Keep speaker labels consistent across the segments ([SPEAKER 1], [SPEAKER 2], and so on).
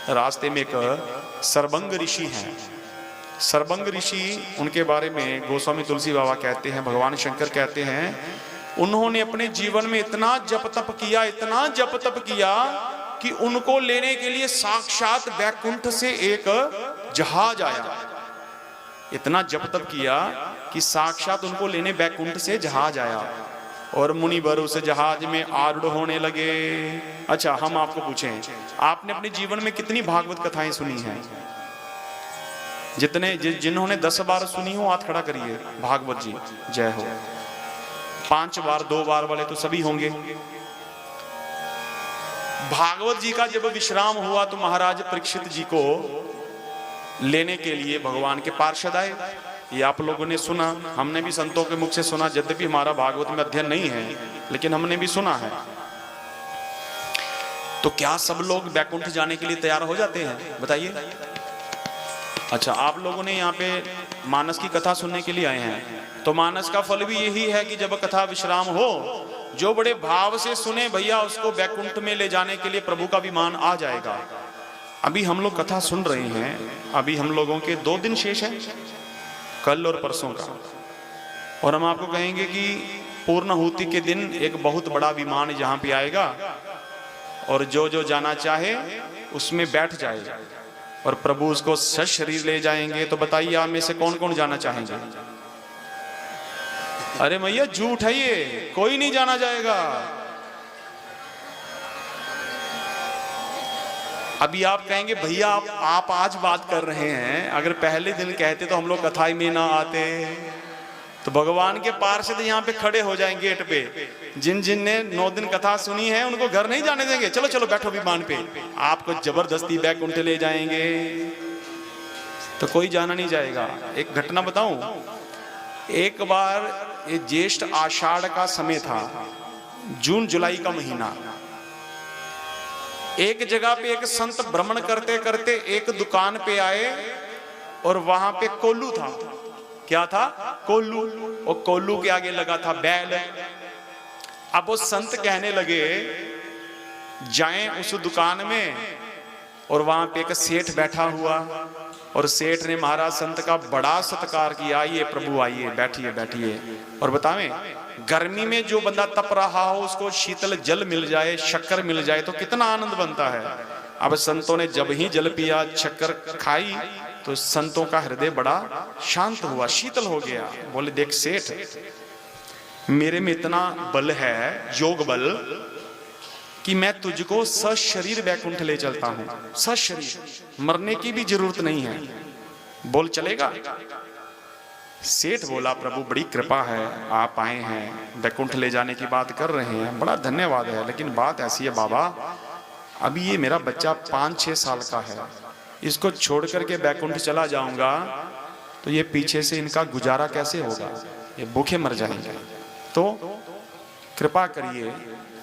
[SPEAKER 1] रास्ते में एक सरबंग ऋषि हैं। सरबंग ऋषि, उनके बारे में गोस्वामी तुलसी बाबा कहते हैं, भगवान शंकर कहते हैं, उन्होंने अपने जीवन में इतना जप तप किया, इतना जप तप किया कि उनको लेने के लिए साक्षात वैकुंठ से एक जहाज आया। इतना जप तप किया कि साक्षात उनको लेने वैकुंठ से जहाज आया और मुनिवर उस जहाज में आरूढ़ होने लगे। अच्छा, हम आपको पूछें, आपने अपने जीवन में कितनी भागवत कथाएं सुनी हैं? जिन्होंने 10 बार सुनी हो हाथ खड़ा करिए। भागवत जी जय हो। 5 बार, 2 बार वाले तो सभी होंगे। भागवत जी का जब विश्राम हुआ तो महाराज परीक्षित जी को लेने के लिए भगवान के पार्षद आए। ये आप लोगों ने सुना, हमने भी संतों के मुख से सुना, यद्यपि हमारा भागवत में अध्ययन नहीं है लेकिन हमने भी सुना है। तो क्या सब लोग वैकुंठ जाने के लिए तैयार हो जाते हैं? बताइए। अच्छा, आप लोगों ने यहाँ पे मानस की कथा सुनने के लिए आए हैं, तो मानस का फल भी यही है कि जब कथा विश्राम हो, जो बड़े भाव से सुने भैया, उसको वैकुंठ में ले जाने के लिए प्रभु का विमान आ जाएगा। अभी हम लोग कथा सुन रहे हैं, अभी हम लोगों के 2 दिन शेष है, कल और परसों का, और हम आपको कहेंगे कि पूर्णाहुति के दिन एक बहुत बड़ा विमान यहाँ पे आएगा और जो जो जाना चाहे उसमें बैठ जाएगा और प्रभु उसको सशरीर ले जाएंगे। तो बताइए, आप में से कौन कौन जाना चाहेंगे? अरे भैया झूठ है ये, कोई नहीं जाना जाएगा। अभी आप कहेंगे भैया आप आज बात कर रहे हैं, अगर पहले दिन कहते तो हम लोग कथा में ना आते। तो भगवान के पार्षद यहाँ पे खड़े हो जाएंगे गेट पे, जिन ने 9 दिन कथा सुनी है उनको घर नहीं जाने देंगे। चलो चलो बैठो विमान पे, आपको जबरदस्ती वैकुंठ ले जाएंगे। तो कोई जाना नहीं जाएगा। एक घटना बताऊं, एक बार ये ज्येष्ठ आषाढ़ का समय था, जून जुलाई का महीना, एक जगह पे एक संत भ्रमण करते करते एक दुकान पे आए और वहां पे कोल्लू था। क्या था? कोल्लू। और कोल्लू के आगे लगा था बैल। अब वो संत कहने लगे जाएं उस दुकान में, और वहां पे एक सेठ बैठा हुआ, और सेठ ने महाराज संत का बड़ा सत्कार किया। आइए प्रभु आइए, बैठिए बैठिए। और बतावें, गर्मी में जो बंदा तप रहा हो उसको शीतल जल मिल जाए, शक्कर मिल जाए तो कितना आनंद बनता है। अब संतों ने जब ही जल पिया, शक्कर खाई, तो संतों का हृदय बड़ा शांत हुआ, शीतल हो गया। बोले देख सेठ, मेरे में इतना बल है, योग बल, कि मैं तुझको सशरीर वैकुंठ ले चलता हूं। सशरीर, मरने की भी जरूरत नहीं है। बोल चलेगा? सेठ बोला प्रभु बड़ी कृपा है, आप आए हैं, वैकुंठ ले जाने की बात कर रहे हैं, बड़ा धन्यवाद है, लेकिन बात ऐसी है बाबा, अभी ये मेरा बच्चा 5-6 साल का है, इसको छोड़ करके वैकुंठ चला जाऊंगा तो ये पीछे से इनका गुजारा कैसे होगा, ये भूखे मर जाएंगे। तो कृपा करिए,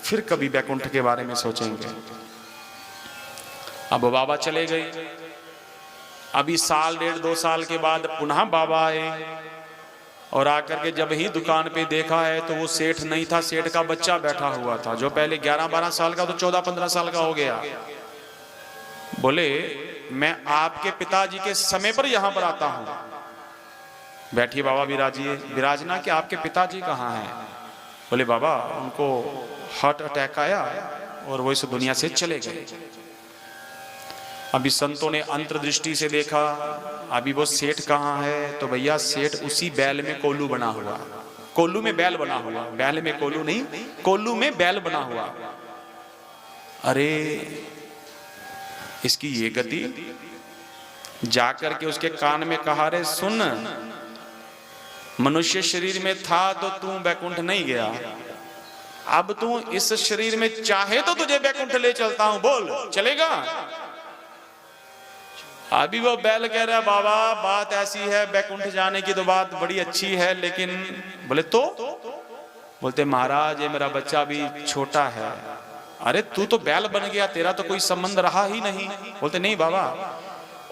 [SPEAKER 1] फिर कभी वैकुंठ के बारे में सोचेंगे। अब बाबा चले गए। अभी 1.5-2 साल के बाद पुनः बाबा आए, और आकर के जब ही दुकान पे देखा है तो वो सेठ नहीं था, सेठ का बच्चा बैठा हुआ था, जो पहले 11-12 साल का तो 14-15 साल का हो गया। बोले मैं आपके पिताजी के समय पर यहाँ पर आता हूँ। बैठिए बाबा, विराजिए। विराजना कि आपके पिताजी कहाँ हैं? बोले बाबा उनको हार्ट अटैक आया और वो इस दुनिया से चले गए। अभी संतों ने अंतर्दृष्टि से देखा, अभी वो सेठ कहाँ है? तो भैया सेठ उसी बैल में कोल्लू बना हुआ, कोल्लू में बैल बना हुआ, बैल में कोल्लू नहीं, कोल्लू में बैल बना हुआ। अरे इसकी ये गति। जाकर के उसके कान में कहा, रे सुन, मनुष्य शरीर में था तो तू वैकुंठ नहीं गया, अब तू इस शरीर में चाहे तो तुझे वैकुंठ ले चलता हूं, बोल चलेगा? अभी वो बैल कह रहा है बाबा बात ऐसी है, वैकुंठ जाने की तो बात बड़ी अच्छी है, लेकिन बोले तो? बोलते महाराज ये मेरा बच्चा भी छोटा है। अरे तू तो बैल बन गया, तेरा तो कोई संबंध रहा ही नहीं। बोलते नहीं बाबा,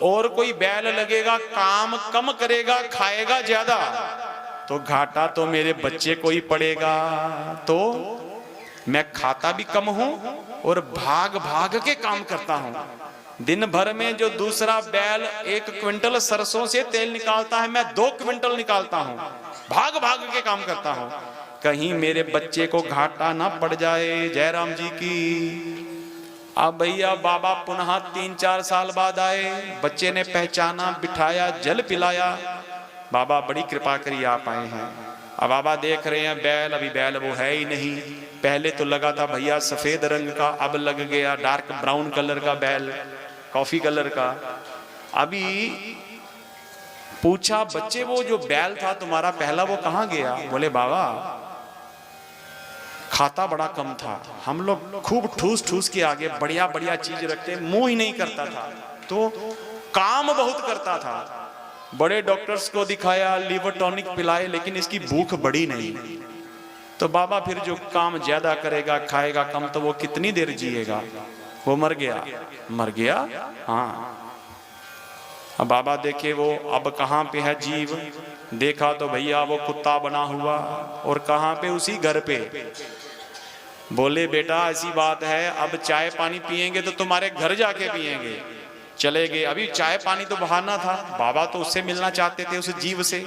[SPEAKER 1] और कोई बैल लगेगा, काम कम करेगा, खाएगा ज्यादा, तो घाटा तो मेरे बच्चे को ही पड़ेगा। तो मैं खाता भी कम हूं और भाग भाग के काम करता हूं। दिन भर में जो दूसरा बैल 1 क्विंटल सरसों से तेल निकालता है, मैं 2 क्विंटल निकालता हूं, भाग भाग के काम करता हूं, कहीं मेरे बच्चे को घाटा ना पड़ जाए। जयराम जी की। अब भैया बाबा पुनः 3-4 साल बाद आए, बच्चे ने पहचाना, बिठाया, जल पिलाया, बाबा बड़ी कृपा करी आप आए हैं। अब बाबा देख रहे हैं बैल, अभी बैल वो है ही नहीं। पहले तो लगा था भैया सफेद रंग का, अब लग गया डार्क ब्राउन कलर का बैल, कॉफी कलर का। अभी पूछा बच्चे वो जो बैल था तुम्हारा पहला वो कहाँ गया? बोले बाबा खाता बड़ा कम था, हम लोग खूब ठूस ठूस के आगे बढ़िया बढ़िया चीज रखते, मुंह ही नहीं करता था, तो काम बहुत करता था। बड़े डॉक्टर्स को दिखाया, लीवर टॉनिक पिलाए, लेकिन इसकी भूख बढ़ी नहीं। तो बाबा फिर जो काम ज्यादा करेगा, खाएगा कम, तो वो कितनी देर जिएगा? वो मर गया। मर गया, हाँ। अब बाबा देखे वो अब कहाँ पे है जीव, देखा तो भैया वो कुत्ता बना हुआ, और कहाँ पे? उसी घर पे। बोले बेटा ऐसी बात है, अब चाय पानी पिएंगे तो तुम्हारे घर जाके पिएंगे। चले गए। अभी चाय पानी तो बहाना था, बाबा तो उससे मिलना चाहते थे, उस जीव से।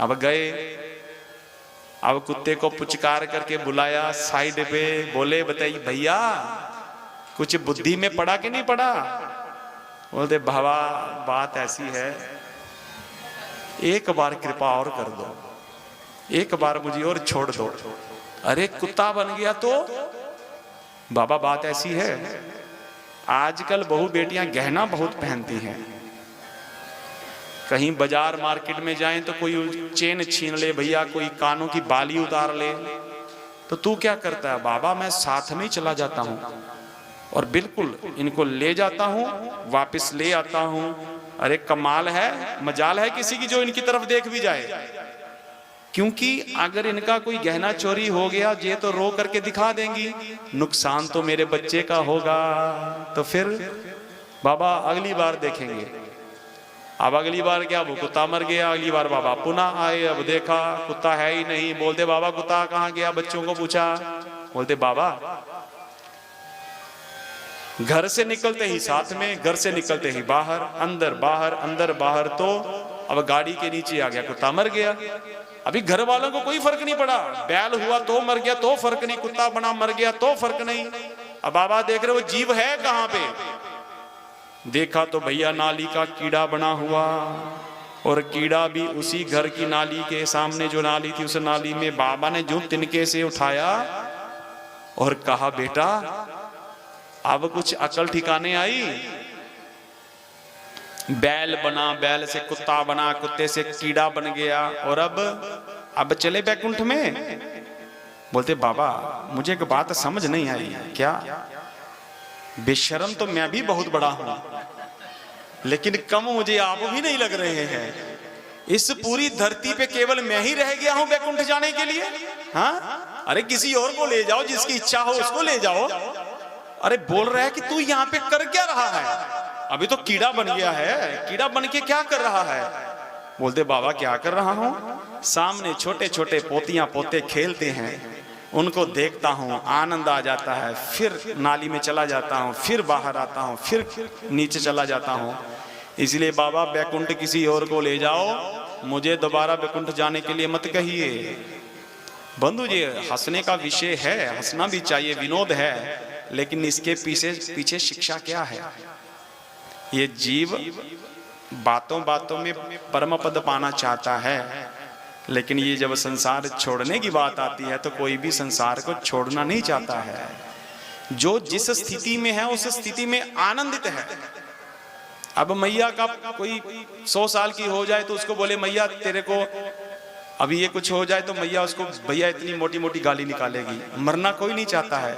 [SPEAKER 1] अब गए, अब कुत्ते को पुचकार करके बुलाया साइड पे, बोले बताइए भैया कुछ बुद्धि में पड़ा कि नहीं पड़ा? बोलते बाबा बात ऐसी है, एक बार कृपा और कर दो, एक बार मुझे और छोड़ दो। अरे कुत्ता बन गया तो? बाबा बात ऐसी है, आजकल बहु बेटियां गहना बहुत पहनती हैं, कहीं बाजार मार्केट में जाएं तो कोई चेन छीन ले भैया, कोई कानों की बाली उतार ले, तो तू क्या करता है? बाबा मैं साथ में ही चला जाता हूं और बिल्कुल इनको ले जाता हूं, वापस ले आता हूं। अरे कमाल है, मजाल है किसी की जो इनकी तरफ देख भी जाए, क्योंकि अगर इनका कोई गहना चोरी हो गया ये तो रो करके दिखा देंगी, नुकसान तो मेरे बच्चे का होगा। तो फिर बाबा अगली बार देखेंगे। अब अगली बार क्या, वो कुत्ता मर गया। अगली बार बाबा पुनः आए, अब देखा कुत्ता है ही नहीं। बोलते बाबा कुत्ता कहाँ गया? बच्चों को पूछा, बोलते बाबा घर से निकलते ही साथ में, घर से निकलते ही बाहर, अंदर बाहर, अंदर बाहर। तो अब गाड़ी के नीचे आ गया, कुत्ता मर गया। अभी घर वालों को कोई फर्क नहीं पड़ा, बैल हुआ तो मर गया तो फर्क नहीं, कुत्ता बना मर गया तो फर्क नहीं। अब बाबा देख रहे वो जीव है कहां पे? देखा तो भैया नाली का कीड़ा बना हुआ, और कीड़ा भी उसी घर की नाली के सामने जो नाली थी, उस नाली में बाबा ने जो तिनके से उठाया और कहा बेटा अब कुछ अकल ठिकाने आई। बैल बना, बैल से कुत्ता बना, कुत्ते से कीड़ा बन गया, और अब चले बैकुंठ में। बोलते बाबा मुझे एक बात समझ नहीं आई। क्या? बेशर्म तो मैं भी बहुत बड़ा हूं, लेकिन कम मुझे आप भी नहीं लग रहे हैं। इस पूरी धरती पे केवल मैं ही रह गया हूं बैकुंठ जाने के लिए। हाँ, अरे किसी और को ले जाओ, जिसकी इच्छा हो उसको ले जाओ। अरे बोल रहा है कि तू यहाँ पे कर क्या रहा है? अभी तो कीड़ा बन गया है, कीड़ा बन के क्या कर रहा है? बोलते बाबा क्या कर रहा हूँ? सामने छोटे छोटे पोतियां पोते खेलते हैं, उनको देखता हूँ, आनंद आ जाता है, फिर नाली में चला जाता हूँ, फिर बाहर आता हूँ, फिर नीचे चला जाता हूँ। इसलिए बाबा बैकुंठ किसी और को ले जाओ, मुझे दोबारा बैकुंठ जाने के लिए मत कहिए। बंधु जी हंसने का विषय है, हंसना भी चाहिए, विनोद है, लेकिन इसके पीछे शिक्षा क्या है? ये जीव बातों बातों में परम पद पाना चाहता है, लेकिन ये जब संसार छोड़ने की बात आती है तो कोई भी संसार को छोड़ना नहीं चाहता है। जो जिस स्थिति में है उस स्थिति में आनंदित है। अब मैया का कोई 100 साल की हो जाए तो उसको बोले मैया तेरे को अभी ये कुछ हो जाए, तो मैया उसको भैया इतनी मोटी मोटी गाली निकालेगी। मरना कोई नहीं चाहता है,